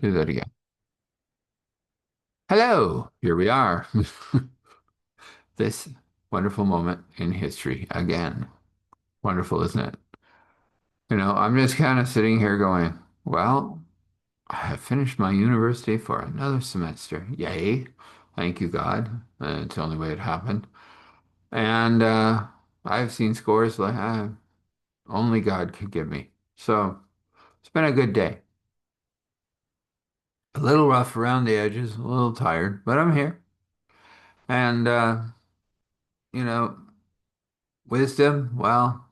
Do that again. Hello, here we are. This wonderful moment in history again. Wonderful, isn't it? I'm just kind of sitting here going, well, I have finished my university for another semester. Yay. Thank you, God. It's the only way it happened. And I've seen scores like only God could give me. So it's been a good day. A little rough around the edges, a little tired, but I'm here. And, you know, wisdom, well,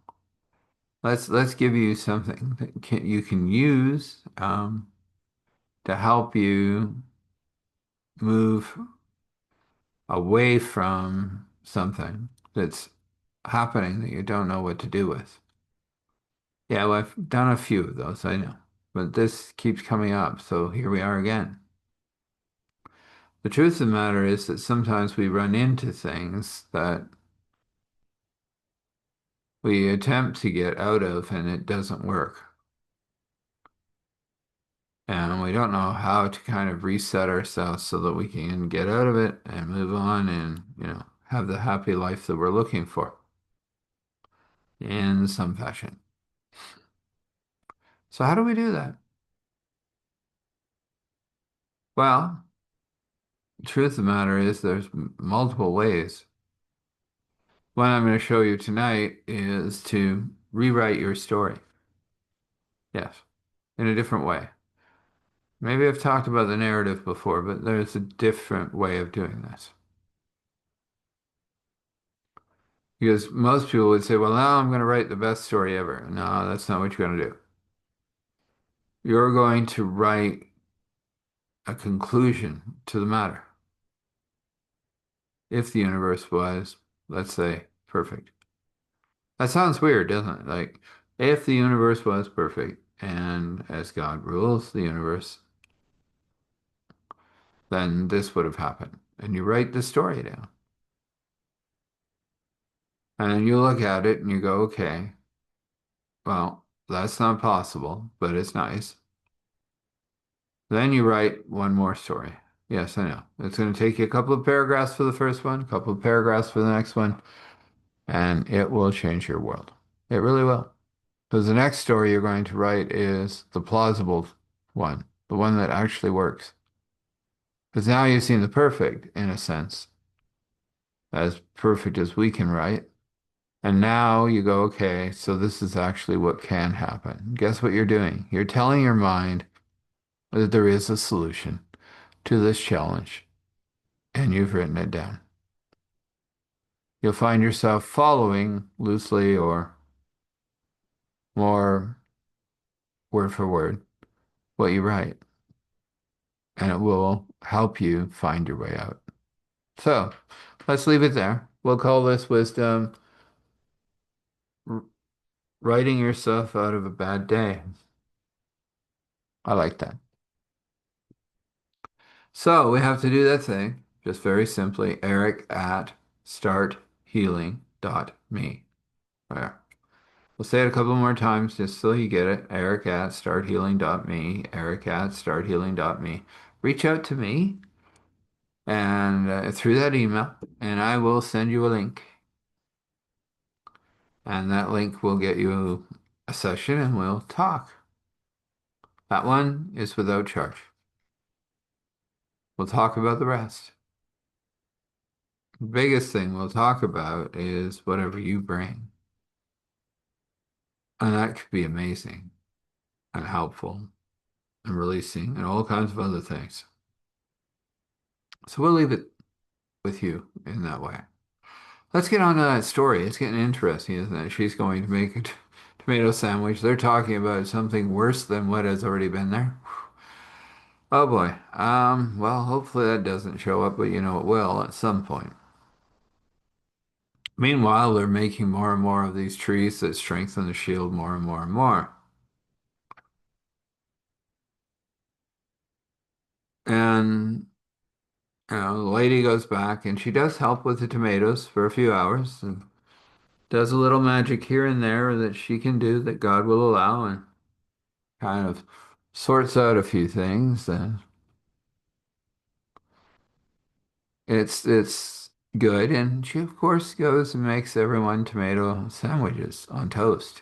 let's give you something that you can use to help you move away from something that's happening that you don't know what to do with. Yeah, well, I've done a few of those, I know, but this keeps coming up, so here we are again. The truth of the matter is that sometimes we run into things that we attempt to get out of and it doesn't work. And we don't know how to kind of reset ourselves so that we can get out of it and move on and, have the happy life that we're looking for in some fashion. So how do we do that? Well, the truth of the matter is there's multiple ways. One I'm going to show you tonight is to rewrite your story. Yes, in a different way. Maybe I've talked about the narrative before, but there's a different way of doing this. Because most people would say, well, now I'm going to write the best story ever. No, that's not what you're going to do. You're going to write a conclusion to the matter. If the universe was, let's say, perfect. That sounds weird, doesn't it? Like, if the universe was perfect and as God rules the universe, then this would have happened. And you write the story down. And you look at it and you go, okay, well, that's not possible, but it's nice. Then you write one more story. Yes, I know. It's going to take you a couple of paragraphs for the first one, a couple of paragraphs for the next one, and it will change your world. It really will. Because the next story you're going to write is the plausible one, the one that actually works. Because now you've seen the perfect, in a sense, as perfect as we can write. And now you go, okay, so this is actually what can happen. Guess what you're doing? You're telling your mind that there is a solution to this challenge, and you've written it down. You'll find yourself following loosely or more word for word what you write, and it will help you find your way out. So let's leave it there. We'll call this wisdom writing yourself out of a bad day. I like that. So we have to do that thing, just very simply, Eric at starthealing.me. There. We'll say it a couple more times just so you get it. Eric at starthealing.me, Eric at starthealing.me. Reach out to me and through that email, and I will send you a link. And that link will get you a session and we'll talk. That one is without charge. We'll talk about the rest. The biggest thing we'll talk about is whatever you bring. And that could be amazing and helpful and releasing and all kinds of other things. So we'll leave it with you in that way. Let's get on to that story. It's getting interesting, isn't it? She's going to make a tomato sandwich. They're talking about something worse than what has already been there. Oh boy. Well, hopefully that doesn't show up, but it will at some point. Meanwhile, they're making more and more of these trees that strengthen the shield more and more and more. And the lady goes back and she does help with the tomatoes for a few hours and does a little magic here and there that she can do that God will allow and kind of sorts out a few things, and it's good. And she, of course, goes and makes everyone tomato sandwiches on toast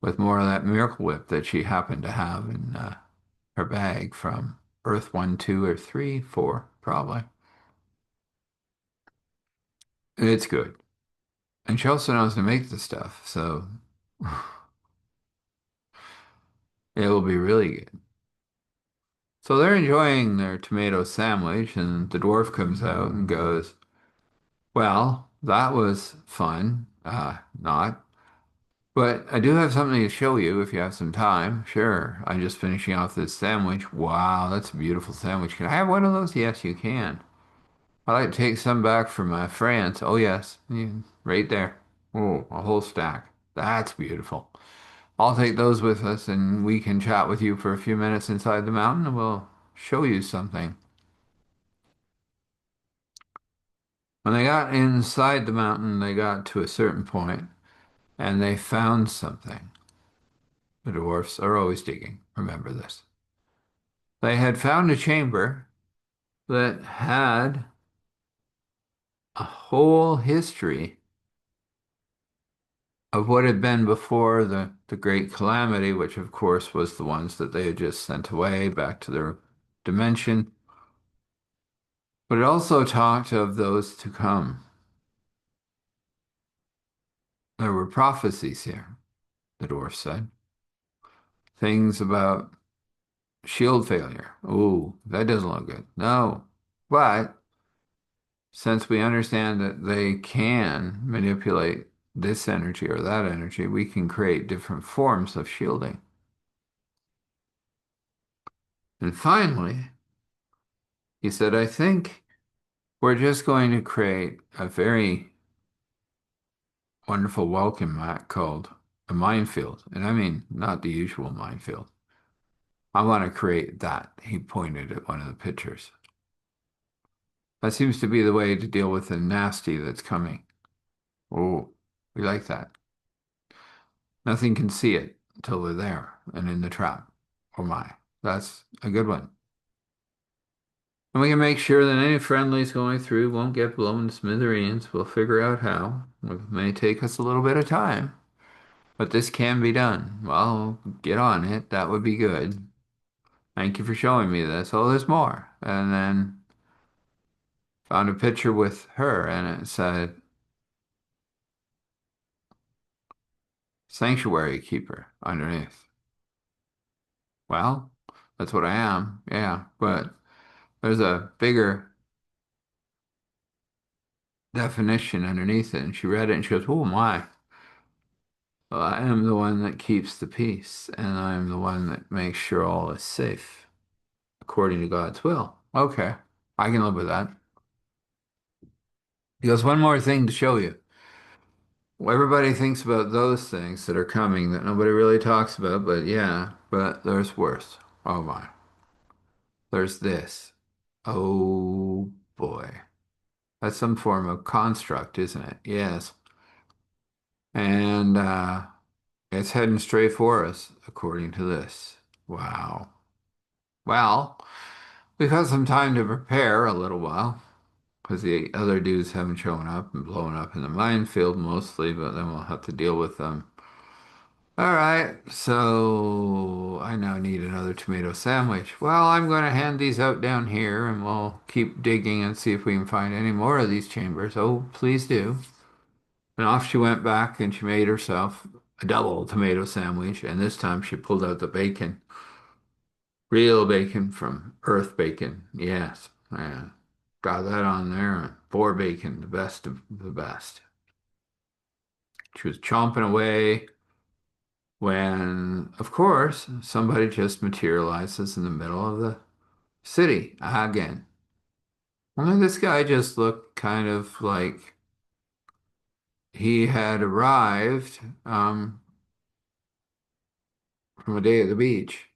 with more of that Miracle Whip that she happened to have in her bag from Earth 1, 2, or 3, 4, probably. It's good. And she also knows to make the stuff, so it will be really good. So they're enjoying their tomato sandwich, and the dwarf comes out and goes, well, that was fun. Not. But I do have something to show you if you have some time. Sure. I'm just finishing off this sandwich. Wow, that's a beautiful sandwich. Can I have one of those? Yes, you can. I'd like to take some back from France. Oh, yes. Right there. Oh, a whole stack. That's beautiful. I'll take those with us and we can chat with you for a few minutes inside the mountain and we'll show you something. When they got inside the mountain, they got to a certain point and they found something. The dwarfs are always digging. Remember this. They had found a chamber that had a whole history of what had been before the Great Calamity, which of course was the ones that they had just sent away back to their dimension. But it also talked of those to come. There were prophecies here, the dwarf said. Things about shield failure. Oh, that doesn't look good. No. But since we understand that they can manipulate this energy or that energy, we can create different forms of shielding. And finally, he said, I think we're just going to create a very wonderful welcome mat called a minefield. And I mean, not the usual minefield. I want to create that. He pointed at one of the pictures. That seems to be the way to deal with the nasty that's coming. Oh, we like that. Nothing can see it until they're there and in the trap. Oh my, that's a good one. And we can make sure that any friendlies going through won't get blown to smithereens. We'll figure out how. It may take us a little bit of time, but this can be done. Well, get on it. That would be good. Thank you for showing me this. Oh, there's more. And then found a picture with her, and it said, Sanctuary Keeper underneath. Well, that's what I am. Yeah, but there's a bigger definition underneath it. And she read it and she goes, oh my. Well, I am the one that keeps the peace, and I'm the one that makes sure all is safe according to God's will. Okay, I can live with that. He goes, one more thing to show you. Well, everybody thinks about those things that are coming that nobody really talks about, but yeah, but there's worse. Oh my. There's this. Oh boy. That's some form of construct, isn't it? Yes. And it's heading straight for us, according to this. Wow. Well, we've had some time to prepare a little while because the other dudes haven't shown up and blown up in the minefield mostly, but then we'll have to deal with them. All right, so I now need another tomato sandwich. Well, I'm going to hand these out down here and we'll keep digging and see if we can find any more of these chambers. Oh, please do. And off she went back and she made herself a double tomato sandwich. And this time she pulled out the bacon. Real bacon from Earth Bacon. Yes. Yeah. Got that on there. Boar bacon, the best of the best. She was chomping away when, of course, somebody just materializes in the middle of the city again. Only this guy just looked kind of like he had arrived from a day at the beach.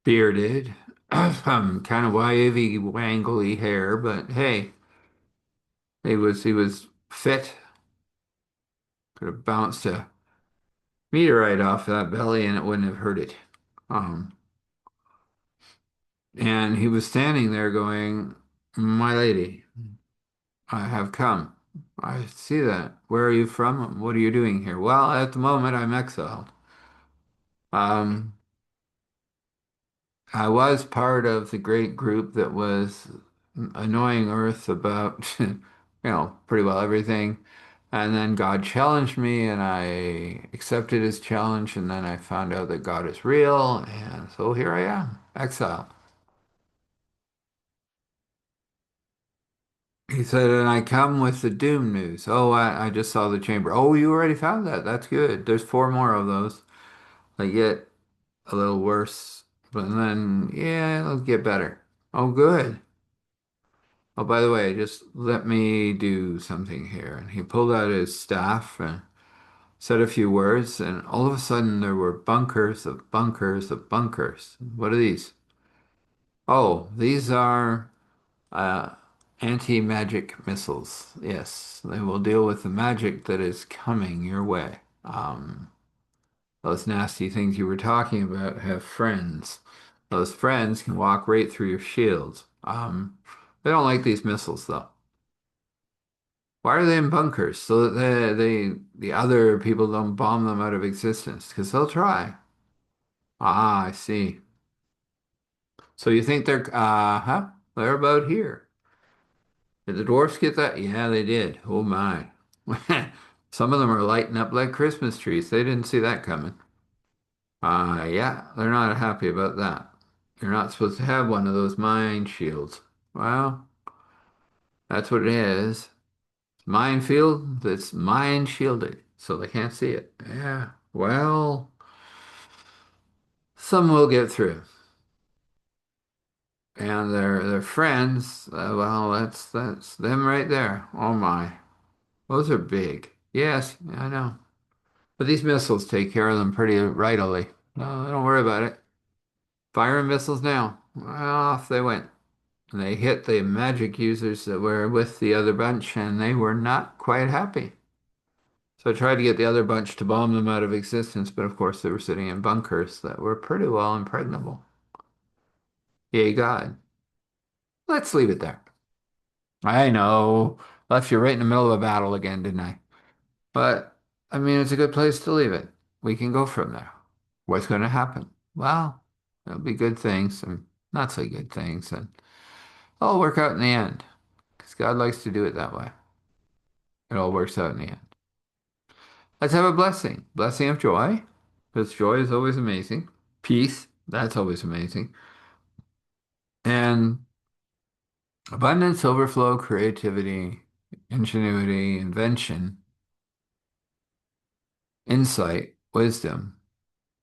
Bearded, kind of wavy, wangly hair, but hey, he was fit. Could have bounced a meteorite off that belly and it wouldn't have hurt it. Um, and he was standing there going, "My lady, I have come. I see that. Where are you from? What are you doing here?" "Well, at the moment, I'm exiled. Um, I was part of the great group that was annoying Earth about, pretty well everything. And then God challenged me, and I accepted his challenge. And then I found out that God is real. And so here I am, exiled." He said, "And I come with the doom news." "Oh, I just saw the chamber." "Oh, you already found that. That's good. There's four more of those. They get a little worse, but then, yeah, it'll get better." "Oh, good. Oh, by the way, just let me do something here." And he pulled out his staff and said a few words, and all of a sudden there were bunkers of bunkers of bunkers. "What are these?" "Oh, these are uh, anti-magic missiles. Yes, they will deal with the magic that is coming your way. Those nasty things you were talking about have friends. Those friends can walk right through your shields. They don't like these missiles, though." "Why are they in bunkers?" "So that the other people don't bomb them out of existence, because they'll try." "Ah, I see. So you think they're about here." "Did the dwarfs get that?" "Yeah, they did. Oh my." "Some of them are lighting up like Christmas trees. They didn't see that coming." Yeah, they're not happy about that. You're not supposed to have one of those mine shields." "Well, that's what it is. Minefield that's mine shielded, so they can't see it." "Yeah, well, some will get through." And their friends, well, that's them right there. Oh my, those are big. Yes, I know. But these missiles take care of them pretty rightily. No, don't worry about it. Firing missiles now. Well, off they went. And they hit the magic users that were with the other bunch, and they were not quite happy. So I tried to get the other bunch to bomb them out of existence, but of course they were sitting in bunkers that were pretty well impregnable. Yay, God. Let's leave it there. I know. Left you right in the middle of a battle again, didn't I? But, I mean, it's a good place to leave it. We can go from there. What's going to happen? Well, there'll be good things and not so good things, and it'll work out in the end, because God likes to do it that way. It all works out in the end. Let's have a blessing. Blessing of joy, because joy is always amazing. Peace, that's always amazing. And abundance, overflow, creativity, ingenuity, invention, insight, wisdom,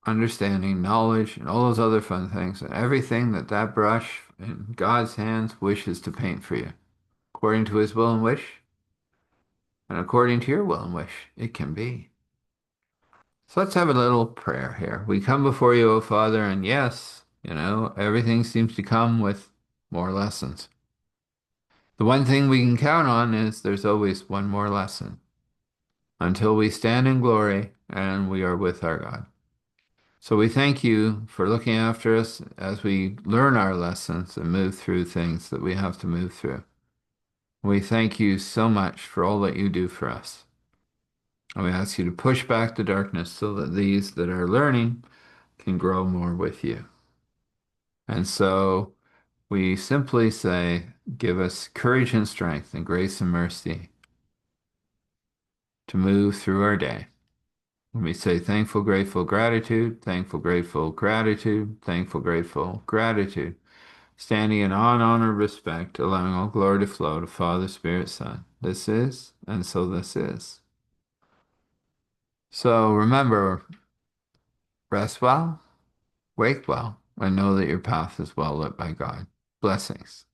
understanding, knowledge, and all those other fun things, and everything that that brush in God's hands wishes to paint for you, according to his will and wish, and according to your will and wish, it can be. So let's have a little prayer here. We come before you, O Father, and yes, everything seems to come with more lessons. The one thing we can count on is there's always one more lesson until we stand in glory and we are with our God. So we thank you for looking after us as we learn our lessons and move through things that we have to move through. We thank you so much for all that you do for us. And we ask you to push back the darkness so that these that are learning can grow more with you. And so we simply say, give us courage and strength and grace and mercy to move through our day. When we say thankful, grateful, gratitude, thankful, grateful, gratitude, thankful, grateful, gratitude, standing in awe and honor, respect, allowing all glory to flow to Father, Spirit, Son. This is, and so this is. So remember, rest well, wake well, and know that your path is well lit by God. Blessings.